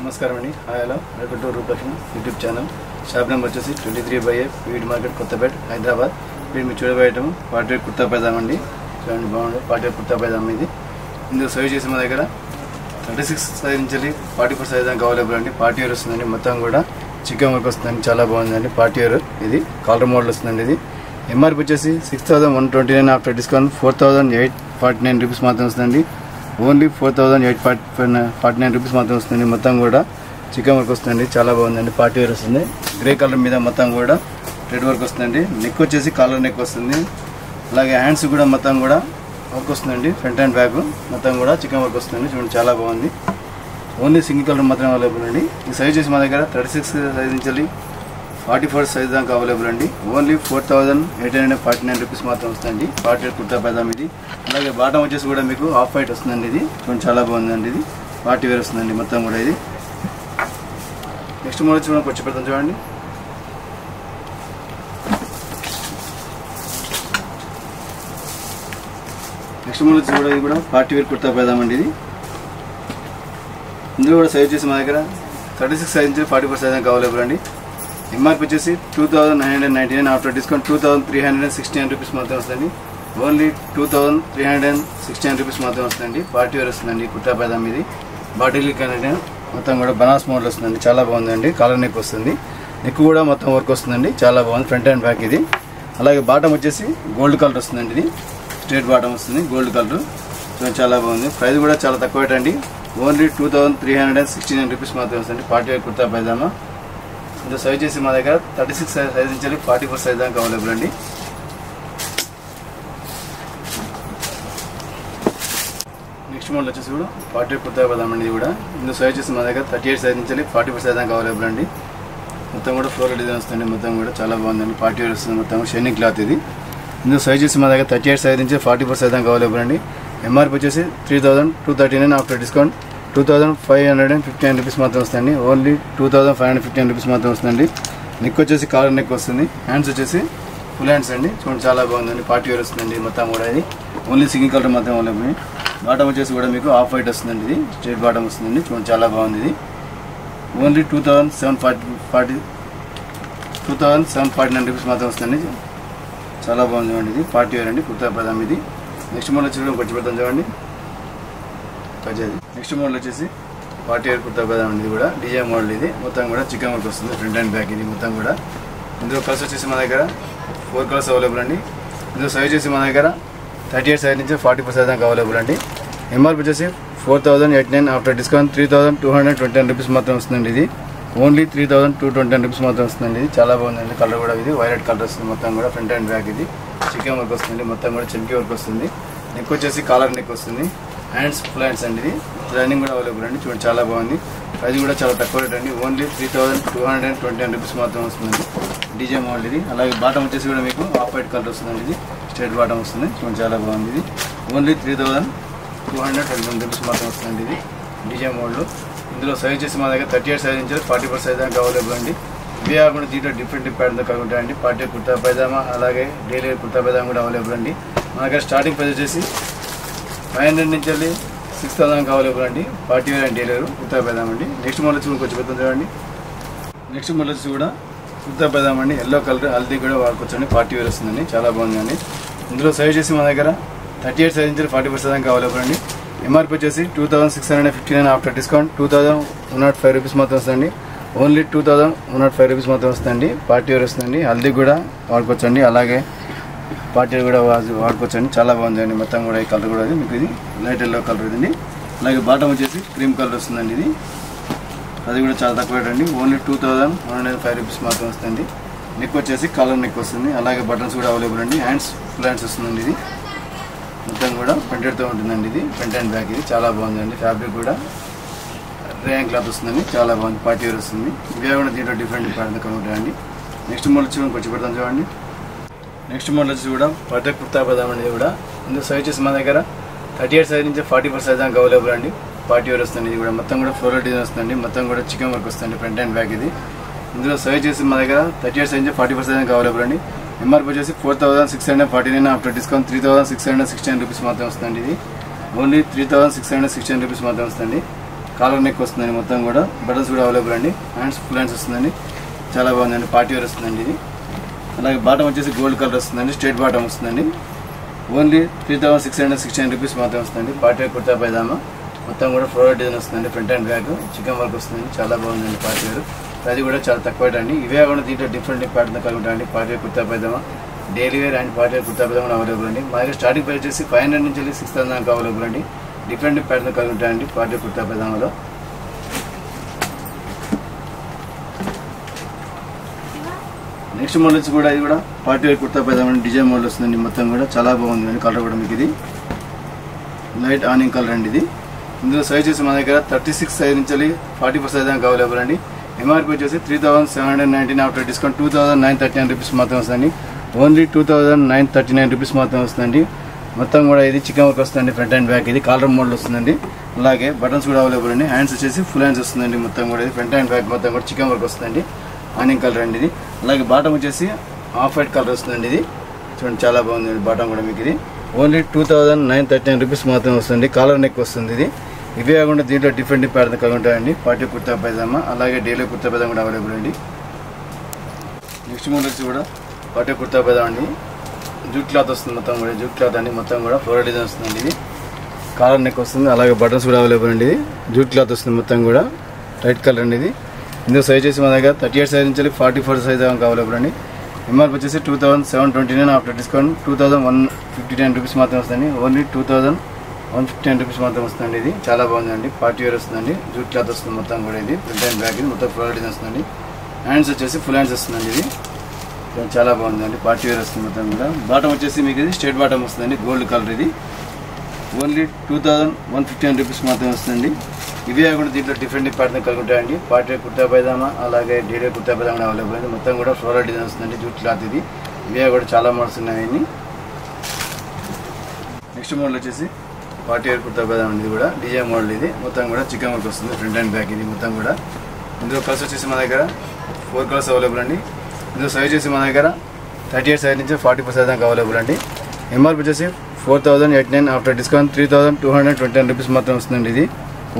నమస్కారం అండి. Hi hello welcome to Rupalakshmi YouTube channel. Shop number వచ్చేసి 23/A వీడి మార్కెట్ కొత్తపేట హైదరాబాద్. వీడు మీరు చూడబోయటం పార్టీ కుర్తా పైజామా అండి. చూడండి బాగుంది పార్టీ కుర్తా పైజామా ఇది. ఇందులో సర్వ్ చేసి మా దగ్గర 36 సైజ్ నుంచి 44 సైజ్ దాకా అవైలబుల్ అండి. పార్టీ వేర్ వస్తుందండి. మొత్తం కూడా చికెన్ వర్క్ వస్తుందండి. చాలా బాగుందండి. పార్టీ వేర్ ఇది కాలర్ మోడల్ వస్తుందండి. ఇది ఎంఆర్పి వచ్చేసి 6129 ఆఫ్టర్ డిస్కౌంట్ 4849 రూపీస్ మాత్రం వస్తుందండి. ఓన్లీ 4849 రూపీస్ మాత్రం వస్తుంది. మొత్తం కూడా చికెన్ వర్క్ వస్తుందండి. చాలా బాగుందండి. పార్టీ వేర్ వస్తుంది. గ్రే కలర్ మీద మొత్తం కూడా రెడ్ వర్క్ వస్తుందండి. నెక్ వచ్చేసి కాలర్ నెక్ వస్తుంది. అలాగే హ్యాండ్స్ కూడా మొత్తం కూడా వర్క్ వస్తుందండి. ఫ్రంట్ అండ్ బ్యాక్ మొత్తం కూడా చికెన్ వర్క్ వస్తుంది. చూడండి చాలా బాగుంది. ఓన్లీ సింగిల్ కలర్ మాత్రం అవైలబుల్ అండి. ఈ సైజ్ చేసి మా దగ్గర 36 సైజ్ నుంచి 44 సైజ్ దాకా అవైలబుల్ అండి. ఓన్లీ 4849 రూపీస్ మాత్రం వస్తుందండి. పార్టీ వేర్ కుర్తా పైజామా ఇది. అలాగే బాటం వచ్చేసి కూడా మీకు హాఫ్ వైట్ వస్తుందండి. ఇది చూడండి చాలా బాగుందండి. ఇది పార్టీ వేర్ వస్తుందండి మొత్తం కూడా. ఇది నెక్స్ట్ మోడల్ వచ్చి మనం వచ్చి పెడతాం చూడండి. నెక్స్ట్ మోడల్ వచ్చి కూడా ఇది కూడా పార్టీ వేర్ కుర్తా పైజామా అండి. ఇది ఇందులో కూడా సైజ్ చేసి మా దగ్గర 36 సైజ్ నుంచి 44 సైజ్ దాకా అవైలబుల్ అండి. ఎంఆర్పి వచ్చేసి 2999 ఆఫ్టర్ డిస్కౌంట్ 2369 రూపీస్ మాత్రం వస్తుందండి. ఓన్లీ 2369 రూపీస్ మాత్రం వస్తుందండి. పార్టీ వేర్ వస్తుందండి కుర్తా పైజామా ఇది. బాటిల్ అనేది మొత్తం కూడా బనాస్ మోడల్ వస్తుందండి. చాలా బాగుందండి. కాలర్ నెక్ వస్తుంది. నెక్ కూడా మొత్తం వర్క్ వస్తుందండి. చాలా బాగుంది. ఫ్రంట్ అండ్ బ్యాక్ ఇది. అలాగే బాటం వచ్చేసి గోల్డ్ కలర్ వస్తుందండి. ఇది స్ట్రేట్ బాటం వస్తుంది గోల్డ్ కలర్. చాలా బాగుంది. ప్రైస్ కూడా చాలా తక్కువ అండి. ఓన్లీ 2369 రూపీస్ మాత్రం వస్తుంది. Party wear kurta pyjama. ఇందులో సైజ్ చేసి మా దగ్గర 36 సైజ్ నుంచి 44 సైజ్ దాకా అవైలబుల్ అండి. నెక్స్ట్ మోడల్ వచ్చేసి కూడా పార్టీ వేర్ కుర్తా పైజామా అండి. ఇది కూడా ఇందులో సైజ్ చేసి మా దగ్గర 38 సైజ్ నుంచి 44 సైజ్ దాకా అవైలబుల్ అండి. మొత్తం కూడా ఫ్లోరల్ డిజైన్ వస్తుంది. మొత్తం కూడా చాలా బాగుందండి. పార్టీ వేర్ వస్తుంది. మొత్తం షైనింగ్ క్లాత్ ఇది. ఇందులో సైజ్ చేసి మా దగ్గర 38 సైజ్ నుంచి 44 సైజ్ దాకా అవైలబుల్ అండి. ఎంఆర్పి వచ్చేసి 3239 ఆఫ్టర్ డిస్కౌంట్ 2559 రూపీస్ మాత్రం వస్తుంది. ఓన్లీ 2559 రూపీస్ మాత్రం వస్తుందండి. నెక్ వచ్చేసి కాలర్ నెక్ వస్తుంది. హ్యాండ్స్ వచ్చేసి ఫుల్ హ్యాండ్స్ అండి. చూడండి చాలా బాగుందండి. పార్టీ వేర్ వస్తుందండి మొత్తం కూడా. ఇది ఓన్లీ సింగిల్ కలర్ మాత్రం అవైలబుల్. బాటం వచ్చేసి కూడా మీకు హాఫ్ వైట్ వస్తుందండి. ఇది స్ట్రేట్ బాటం వస్తుందండి. చూడండి చాలా బాగుంది. ఇది ఓన్లీ 2749 రూపీస్ మాత్రం వస్తుందండి. చాలా బాగుంది చూడండి. ఇది పార్టీ వేర్ అండి కుర్తా పైజామా ఇది. నెక్స్ట్ మోడల్ వచ్చి కొంచెం పెడతాం చూడండి. నెక్స్ట్ మోడల్ వచ్చేసి పార్టీ వేర్ కుర్తా పైజామా ఇది కూడా డిజైన్ మోడల్. ఇది మొత్తం కూడా చికెన్ వర్క్ వస్తుంది. ఫ్రంట్ అండ్ బ్యాక్ ఇది మొత్తం కూడా. ఇందులో కలర్స్ వచ్చేసి మా దగ్గర 4 కలర్స్ అవైలబుల్ అండి. ఇందులో సైజ్ వచ్చేసి మా దగ్గర 38 సైజ్ నుంచి 44 సైజ్ దాకా అవైలబుల్ అండి. ఎంఆర్పి వచ్చేసి 4089 ఆఫ్టర్ డిస్కౌంట్ 3220 రూపీస్ మాత్రం వస్తుందండి. ఇది ఓన్లీ 3220 రూపీస్ మాత్రం వస్తుందండి. ఇది చాలా బాగుందండి. కలర్ కూడా ఇది వైలెట్ కలర్ వస్తుంది. మొత్తం కూడా ఫ్రంట్ అండ్ బ్యాక్ ఇది చికెన్ వర్క్ వస్తుంది. మొత్తం కూడా చెంకి వర్క్ వస్తుంది. నెక్ వచ్చేసి కాలర్ నెక్ వస్తుంది. హ్యాండ్స్ ఫుల్ హ్యాండ్స్ అండి. ఇది రన్నింగ్ కూడా అవైలబుల్ అండి. చూడండి చాలా బాగుంది. ప్రైస్ కూడా చాలా తక్కువ రేట్ అండి. ఓన్లీ 3220 రూపీస్ మాత్రం వస్తుందండి. డీజే మోడల్ ఇది. అలాగే బాటం వచ్చేసి కూడా మీకు హాఫ్ వైట్ కలర్ వస్తుందండి. ఇది స్ట్రేట్ బాటం వస్తుంది. చూడండి చాలా బాగుంది. ఇది ఓన్లీ 3220 రూపీస్ మాత్రం వస్తుందండి. ఇది డీజే మోడల్. ఇందులో సైజ్ చేసి మా దగ్గర 38 సైజ్ నుంచి 44 సైజ్ దాకా అవైలబుల్ అండి. ఇవే కాకుండా దీంట్లో డిఫరెంట్ ప్యాటర్న్ దాకా ఉంటాయండి. పార్టీ కుర్తా పైజామా అలాగే డైలీ కుర్తా పైజామా కూడా అవైలబుల్ అండి. మన దగ్గర స్టార్టింగ్ ప్రైస్ వచ్చేసి 500 నుంచి 6000 దాకా అవైలబుల్ అండి. Party wear and daily wear kurta pyjama అండి. నెక్స్ట్ మోడల్ వచ్చి కొంచెం పెద్ద చూడండి. నెక్స్ట్ మోడల్ వచ్చి కూడా కుర్తా పైజామా అండి. ఎల్లో కలర్ హల్దీ కూడా వాడుకోవచ్చండి. పార్టీ వేర్ వస్తుందండి. చాలా బాగుందండి. ఇందులో సైజ్ చేసి మా దగ్గర 38 సైజ్ నుంచి 44 సైజ్ దాకా అవైలబుల్ అండి. ఎంఆర్పి వచ్చేసి 2659 ఆఫ్టర్ డిస్కౌంట్ 2105 రూపీస్ మాత్రం వస్తుందండి. ఓన్లీ 2105 రూపీస్ మాత్రం వస్తుందండి. పార్టీ వేర్ వస్తుందండి. హల్దీ కూడా వాడుకోవచ్చండి. అలాగే పార్టీ వేర్ కూడా వాడుకోవచ్చండి. చాలా బాగుందండి. మొత్తం కూడా ఈ కలర్ కూడా మీకు ఇది లైట్ ఎల్లో కలర్ ఇదండి. అలాగే బాటం వచ్చేసి క్రీమ్ కలర్ వస్తుందండి. ఇది అది కూడా చాలా తక్కువ రేట్ అండి. ఓన్లీ 2105 రూపీస్ మాత్రం వస్తుంది. నెక్ వచ్చేసి కలర్ నెక్ వస్తుంది. అలాగే బటన్స్ కూడా అవైలబుల్ అండి. హ్యాండ్స్ ఫుల్ హ్యాండ్స్ వస్తుందండి. ఇది మొత్తం కూడా ప్రింటెడ్తో ఉంటుందండి. ఇది ఫ్రంట్ అండ్ బ్యాక్ ఇది చాలా బాగుందండి. ఫ్యాబ్రిక్ కూడా రేయన్ క్లాత్ వస్తుందండి. చాలా బాగుంది. పార్టీ వేర్ వస్తుంది. ఇవే కూడా దీంట్లో డిఫరెంట్ ప్యాటర్న్ ఉంటాయండి. నెక్స్ట్ మోడల్ వచ్చి కొంచెం పెడతాం చూడండి. నెక్స్ట్ మోడల్ వచ్చి కూడా పార్టీ కుర్తా పైజామా అనేది కూడా ఇందులో సైజ్ చేసి మా దగ్గర 38 సైజ్ నుంచి 44 సైజ్ దాకా అవైలబుల్ అండి. పార్టీ వేర్ వస్తుంది. ఇది కూడా మొత్తం కూడా ఫ్లోరల్ డిజైన్ వస్తుందండి. మొత్తం కూడా చికెన్ వర్క్ వస్తుంది. ఫ్రంట్ అండ్ బ్యాక్ ఇది. ఇందులో సైజ్ చేసి మా దగ్గర 38 సైజ్ నుంచి 44 సైజ్ దాకా అవైలబుల్ అండి. ఎంఆర్పి వచ్చేసి 4649 ఆఫ్టర్ డిస్కౌంట్ 3616 రూపీస్ మాత్రం వస్తుందండి. ఇది ఓన్లీ 3616 రూపీస్ మాత్రం వస్తుంది. కాలర్ నెక్ వస్తుందండి మొత్తం కూడా. బటన్స్ కూడా అవైలబుల్ అండి. హ్యాండ్స్ ఫుల్ హ్యాండ్స్ వస్తుందండి, చాలా బాగుందండి. పార్టీ వేర్ వస్తుందండి ఇది. అలాగే బాటమ్ వచ్చేసి గోల్డ్ కలర్ వస్తుందండి, స్ట్రైట్ బాటమ్ వస్తుందండి. ఓన్లీ 3669 రూపీస్ మాత్రం వస్తుందండి. పార్టీ వేర్ కుర్తా పైజామా మొత్తం కూడా ఫ్లోరల్ డిజైన్ వస్తుందండి. Front and back chicken work వస్తుందండి, చాలా బాగుందండి పార్టీ వేర్. అది కూడా చాలా తక్కువ అండి. ఇవే కూడా దీంట్లో డిఫరెంట్ ప్యాటర్న్ కలిగి ఉంటాయండి. Party wear kurta pyjama, daily wear and party wear kurta pyjama available అండి. మా దగ్గర స్టార్టింగ్ ప్రైస్ వచ్చేసి 500 నుంచి 6,000 దాకా అవైలబుల్ అండి. డిఫరెంట్ ప్యాటర్న్ కలిగి ఉంటాయండి పార్టీ వేర్ కుర్తా పైజామాలో. నెక్స్ట్ మోడల్ వచ్చి కూడా ఇది కూడా party wear kurta pyjama design model వస్తుందండి. మొత్తం కూడా చాలా బాగుంది అండి. కలర్ కూడా మీకు ఇది లైట్ ఆనింగ్ కలర్ అండి ఇది. ఇందులో సైజ్ వచ్చి మా దగ్గర 36 సైజ్ నుంచి 44 సైజ్ దాకా అవైలబుల్ అండి. ఎంఆర్పీ వచ్చేసి 3,719 ఆఫ్టర్ డిస్కౌంట్ 2,939 రూపీస్ మాత్రం వస్తుందండి. ఓన్లీ 2,939 రూపీస్ మాత్రం వస్తుందండి. మొత్తం కూడా ఇది చికెన్ వర్క్ వస్తుందండి. ఫ్రంట్ అండ్ బ్యాక్ ఇది కాలర్ మోడల్ వస్తుందండి. అలాగే బటన్స్ కూడా అవైలబుల్ అండి. హ్యాండ్స్ వచ్చేసి ఫుల్ హ్యాండ్స్ వస్తుందండి. మొత్తం కూడా ఇది ఫ్రంట్ అండ్ బ్యాక్ మొత్తం కూడా చికెన్ వర్క్ వస్తుందండి. ఆనింగ్ కలర్ అండి ఇది. అలాగే బాటమ్ వచ్చేసి ఆఫ్ వైట్ కలర్ వస్తుందండి ఇది. చూడండి చాలా బాగుంది బాటమ్ కూడా మీకు ఇది. ఓన్లీ 2,939 రూపీస్ మాత్రం వస్తుంది. కాలర్ నెక్ వస్తుంది ఇది. ఇవే కాకుండా దీంట్లో డిఫరెంట్ ప్యాటర్న్ కలిగి ఉంటాయండి. పార్టీ కుర్తా పైజామా అలాగే డైలీ కుర్తా పైజామా కూడా అవైలబుల్ అండి. నెక్స్ట్ మోడల్ వచ్చి కూడా పార్టీ కుర్తా పైజామా అండి. జూట్ క్లాత్ వస్తుంది మొత్తం కూడా. జూట్ క్లాత్ అండి మొత్తం కూడా ఫ్లోరల్ డిజైన్ వస్తుందండి ఇది. కాలర్ నెక్ వస్తుంది, అలాగే బటన్స్ కూడా అవైలబుల్ అండి. ఇది జూట్ క్లాత్ వస్తుంది మొత్తం కూడా, రెడ్ కలర్ అండి ఇది. ఇందులో సైజ్ వచ్చి మా దగ్గర 38 సైజ్ నుంచి 44 సైజ్ దాకా అవైలబుల్ అండి. ఎంఆర్పీ వచ్చేసి 2,729 ఆఫ్టర్ డిస్కౌంట్ 2,159 రూపీస్ మాత్రం వస్తుంది. ఓన్లీ 2,159 రూపీస్ మాత్రం వస్తుందండి. ఇది చాలా బాగుందండి. పార్టీ వేర్ వస్తుందండి. జూట్ క్లాత్ వస్తుంది మొత్తం కూడా. ఇది ఫ్రంట్ అండ్ బ్యాక్ ఇది మొత్తం ఫ్లోరల్ డిజైన్ వస్తుందండి. హ్యాండ్స్ వచ్చేసి ఫుల్ హ్యాండ్స్ వస్తుందండి. ఇది చాలా బాగుందండి. పార్టీ వేర్ వస్తుంది మొత్తం కూడా. బాటమ్ వచ్చేసి మీకు ఇది స్ట్రైట్ బాటమ్ వస్తుందండి, గోల్డ్ కలర్ ఇది. ఓన్లీ 2,159 రూపీస్ మాత్రం వస్తుందండి. ఇవే కూడా దీంట్లో డిఫరెంట్ ప్యాటర్న్ కలిగి ఉంటాయండి. పార్టీ వేర్ కుర్తా పైజామా అలాగే డైలీ కుర్తా పైజామా అవైలబుల్ అండి. మొత్తం కూడా ఫ్లోరల్ డిజైన్ వస్తుందండి. జూట్ క్లాత్ ఇది. ఇవే కూడా చాలా మోడల్స్ ఉన్నాయండి. నెక్స్ట్ మోడల్ వచ్చేసి పార్టీ వేర్ కుర్తా పైజామా ఇది కూడా డిజైన్ మోడల్ ఇది. మొత్తం కూడా చికెన్ వర్క్ వస్తుంది. ఫ్రంట్ అండ్ బ్యాక్ ఇది మొత్తం కూడా. ఇందులో కలర్స్ వచ్చేసి మా దగ్గర 4 కలర్స్ అవైలబుల్ అండి. ఇందులో సైజ్ వచ్చేసి మా దగ్గర 38 సైజ్ నుంచి 44 సైజ్ దాకా అవైలబుల్ అండి. ఎంఆర్పీ వచ్చేసి 4,089 ఆఫ్టర్ డిస్కౌంట్ 3,229 రూపీస్ మాత్రం వస్తుందండి. ఇది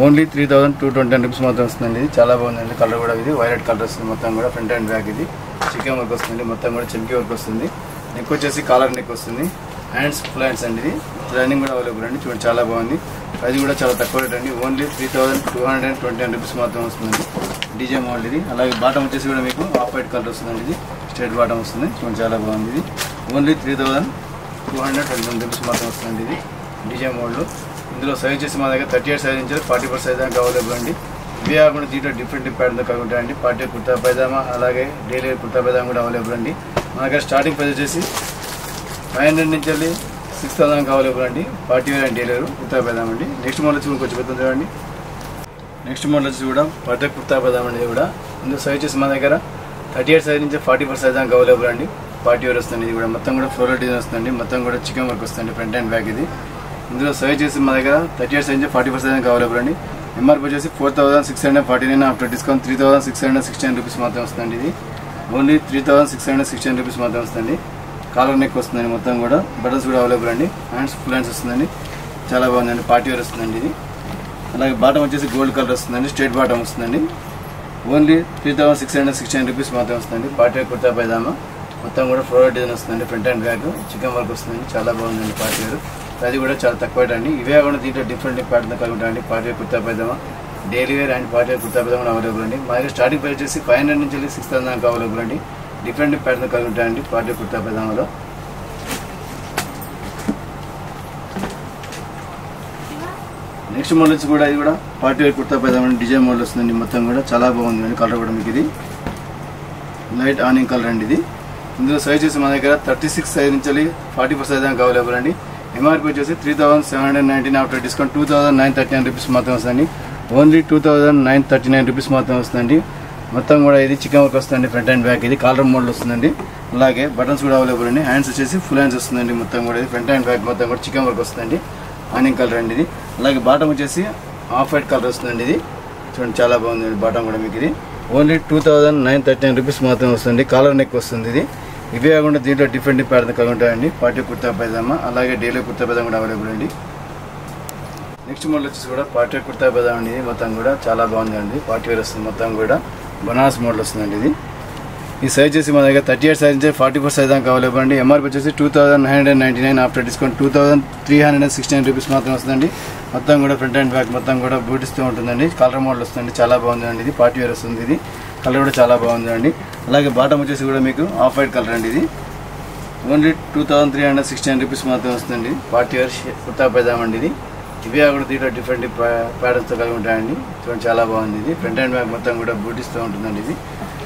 ఓన్లీ 3,229 రూపీస్ మాత్రం వస్తుందండి. ఇది చాలా బాగుందండి. కలర్ కూడా ఇది వైలెట్ కలర్ వస్తుంది మొత్తం కూడా. ఫ్రంట్ అండ్ బ్యాక్ ఇది చికెన్ వర్క్ వస్తుంది. మొత్తం కూడా చెంకి వర్క్ వస్తుంది. నెక్ వచ్చేసి కాలర్ నెక్ వస్తుంది. హ్యాండ్స్ ఫుల్ హ్యాండ్స్ అండి. ఇది రన్నింగ్ కూడా అవైలబుల్ అండి. చూడండి చాలా బాగుంది. అది కూడా చాలా తక్కువ రేట్ అండి. ఓన్లీ 3,229 రూపీస్ మాత్రం వస్తుందండి. డీజే మోడల్ ఇది. అలాగే బాటమ్ వచ్చేసి కూడా మీకు ఆఫ్ వైట్ కలర్ వస్తుందండి. ఇది స్ట్రైట్ బాటమ్ వస్తుంది. చూడండి చాలా బాగుంది. ఇది ఓన్లీ 3,229 రూపీస్ మాత్రం వస్తుందండి. ఇది డీజే మోడల్. ఇందులో సైజ్ వచ్చేసి మా దగ్గర 38 సైజ్ నుంచి 44 సైజ్ దాకా అవైలబుల్ అండి. ఇవే కాకుండా దీంట్లో డిఫరెంట్ ప్యాటర్న్ కలిగి ఉంటాయండి. పార్టీ కుర్తా పైజామా అలాగే డైలీ కుర్తా పైజామా కూడా అవైలబుల్ అండి. మా దగ్గర స్టార్టింగ్ ప్రైస్ వచ్చేసి 500 నుంచి 6,000 దాకా అవైలబుల్ అండి. Party wear and daily wear kurta pyjama అండి. నెక్స్ట్ మోడల్ వచ్చి కొంచెం పెద్ద చూడండి. నెక్స్ట్ మోడల్ వచ్చి కూడా పార్టీ కుర్తా పైజామా అండి. కూడా ఇందులో సైజ్ వచ్చేసి మా దగ్గర 38 సైజ్ నుంచి 44 సైజ్ దాకా అవైలబుల్ అండి. పార్టీ వేర్ వస్తుంది. ఇది కూడా మొత్తం కూడా ఫ్లోరల్ డిజైన్ వస్తుంది. మొత్తం కూడా చికెన్ వర్క్ వస్తుంది ఫ్రంట్ అండ్ బ్యాక్ ఇది. ఇందులో సైజ్ చేసి మా దగ్గర 38 సైజ్ నుంచి 44 సైజ్ దాకా అవైలబుల్ అండి. ఎంఆర్పీ వచ్చేసి 4,649 ఆఫ్టర్ డిస్కౌంట్ 3,616 రూపీస్ మాత్రం వస్తుందండి. ఇది ఓన్లీ 3,616 రూపీస్ మాత్రం వస్తుంది. కాలర్ నెక్ వస్తుందండి మొత్తం కూడా. బటన్స్ కూడా అవైలబుల్ అండి. హ్యాండ్స్ ఫుల్ హ్యాండ్స్ వస్తుందండి. చాలా బాగుందండి. పార్టీ వేర్ వస్తుందండి ఇది. అలాగే బాటమ్ వచ్చేసి గోల్డ్ కలర్ వస్తుందండి. స్ట్రైట్ బాటమ్ వస్తుందండి. ఓన్లీ 3,616 రూపీస్ మాత్రం వస్తుందండి. పార్టీ వేర్ కుర్తా పైజామా మొత్తం కూడా ఫ్లోరల్ డిజైన్ వస్తుందండి. Front and back chicken work వస్తుందండి. చాలా బాగుందండి పార్టీ వేర్. అది కూడా చాలా తక్కువ రేట్ అండి. ఇవే కూడా దీంట్లో డిఫరెంట్ ప్యాటర్న్ కలిగి ఉంటాయండి. Party wear kurta pyjama daily wear and party wear kurta pyjama available అండి. మా దగ్గర స్టార్టింగ్ ప్రైస్ వచ్చేసి 500 నుంచి 6,000 దాకా అవైలబుల్ అండి. డిఫరెంట్ ప్యాటర్న్ కలిగి ఉంటాయండి పార్టీ వేర్ కుర్తా పైజామాలో. నెక్స్ట్ మోడల్ వచ్చి కూడా ఇది కూడా party wear kurta pyjama design model వస్తుందండి. మొత్తం కూడా చాలా బాగుందండి. కలర్ కూడా మీకు ఇది లైట్ ఆనింగ్ కలర్ అండి ఇది. ఇందులో సైజ్ వచ్చేసి మా దగ్గర 36 సైజ్ నుంచి 44 సైజ్ దాకా అవైలబుల్ అండి. ఎంఆర్పీ వచ్చేసి 3,719 ఆఫ్టర్ డిస్కౌంట్ 2,939 రూపీస్ మాత్రం వస్తుంది. ఓన్లీ 2,939 రూపీస్ మాత్రం వస్తుందండి. మొత్తం కూడా ఇది చికెన్ వర్క్ వస్తుందండి. ఫ్రంట్ అండ్ బ్యాక్ ఇది కాలర్ మోడల్ వస్తుందండి. అలాగే బటన్స్ కూడా అవైలబుల్ అండి. హ్యాండ్స్ వచ్చేసి ఫుల్ హ్యాండ్స్ వస్తుందండి. మొత్తం కూడా ఇది ఫ్రంట్ అండ్ బ్యాక్ మొత్తం కూడా చికెన్ వర్క్ వస్తుందండి. ఆనింగ్ కలర్ అండి ఇది. అలాగే బాటమ్ వచ్చేసి ఆఫ్ వైట్ కలర్ వస్తుందండి. ఇది చూడండి చాలా బాగుంది బాటమ్ కూడా మీకు ఇది. ఓన్లీ 2,939 రూపీస్ మాత్రం వస్తుంది. కాలర్ నెక్ వస్తుంది ఇది. ఇవే కాకుండా దీంట్లో డిఫరెంట్ ప్యాటర్న్ కలిగి ఉంటాయండి. పార్టీ కుర్తా పైజామా అలాగే డైలీ కుర్తా పైజామా కూడా అవైలబుల్ అండి. నెక్స్ట్ మోడల్ వచ్చేసి కూడా పార్టీ వేర్ కుర్తా పైజామా అండి. ఇది మొత్తం కూడా చాలా బాగుందండి. పార్టీ వేర్ వస్తుంది, మొత్తం కూడా బనారస్ మోడల్ వస్తుందండి. ఇది ఈ సైజ్ వచ్చేసి మన దగ్గర 38 సైజ్ నుంచి 44 సైజ్ దాకా అవైలబుల్ అండి. ఎంఆర్పీ వచ్చేసి 2999 ఆఫ్టర్ డిస్కౌంట్ 2369 రూపీస్ మాత్రం వస్తుందండి. మొత్తం కూడా ఫ్రంట్ అండ్ బ్యాక్ మొత్తం కూడా బూటిస్తూ ఉంటుందండి. కలర్ మోడల్ వస్తుంది, చాలా బాగుందండి. ఇది పార్టీ వేర్ వస్తుంది. ఇది కలర్ కూడా చాలా బాగుందండి. అలాగే బాటమ్ వచ్చేసి కూడా మీకు ఆఫ్ వైట్ కలర్ అండి. ఇది ఓన్లీ 2369 రూపీస్ మాత్రం వస్తుందండి. పార్టీ వేర్ కుర్తా పైజామా అండి. ఇది ఇవి కూడా దీంట్లో డిఫరెంట్ ప్యాటర్న్స్తో కలిగి ఉంటాయండి. చూడండి చాలా బాగుంది. ఇది ఫ్రంట్ అండ్ బ్యాక్ మొత్తం కూడా బూటిస్తూ ఉంటుందండి. ఇది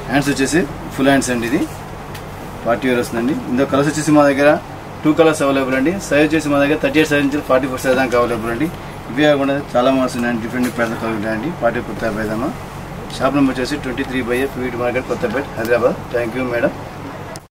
హ్యాండ్స్ వచ్చేసి ఫుల్ హ్యాండ్స్ అండి. ఇది పార్టీ వేర్ వస్తుందండి. ఇందులో కలర్స్ వచ్చేసి మా దగ్గర 2 కలర్స్ అవైలబుల్ అండి. సైజ్ వచ్చేసి మా దగ్గర 38 సైజ్ నుంచి 44 సైజ్ దాకా అవైలబుల్ అండి. ఇవి కూడా చాలా మోడల్స్ ఉన్నాయండి. డిఫరెంట్ ప్యాటర్న్స్ కలిగి ఉంటాయండి. Party kurta pyjama. Shop number వచ్చేసి 23/F వీటి market, Kothapet, Hyderabad. Thank you madam.